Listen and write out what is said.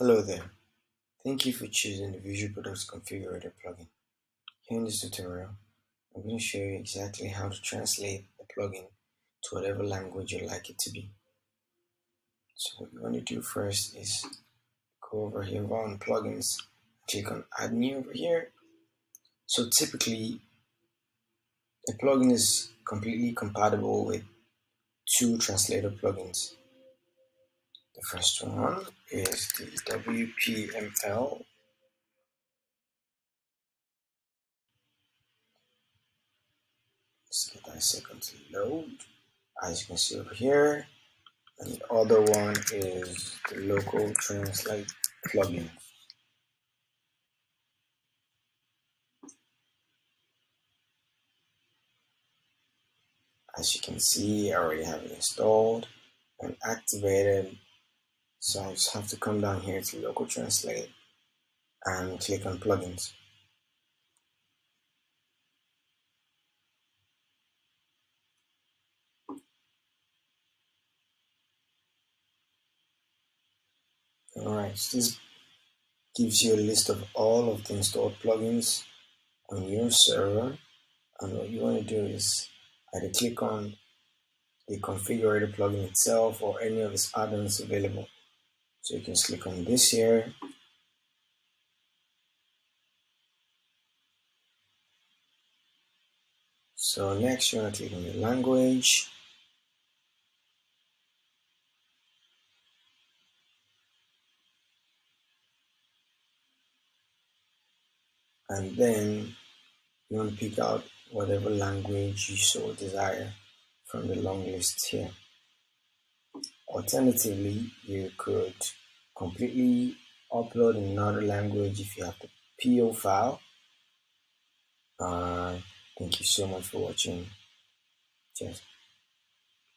Hello there. Thank you for choosing the Visual Products Configurator plugin. Here in this tutorial, I'm going to show you exactly how to translate the plugin to whatever language you like it to be. So what you want to do first is go over here on plugins, click on add new over here. So typically, the plugin is completely compatible with two translator plugins. The first one is the WPML. Let's get that a second to load. As you can see over here, and the other one is the local translate plugin. As you can see, I already have it installed and activated. So I just have to come down here to local translate and click on plugins. Alright, so this gives you a list of all of the installed plugins on your server, and what you want to do is either click on the configurator plugin itself or any of its add-ons available. So you can click on this here. So next you want to click on the language, and then you want to pick out whatever language you so desire from the long list here. Alternatively, you could completely upload in another language if you have the PO file. Thank you so much for watching. Cheers.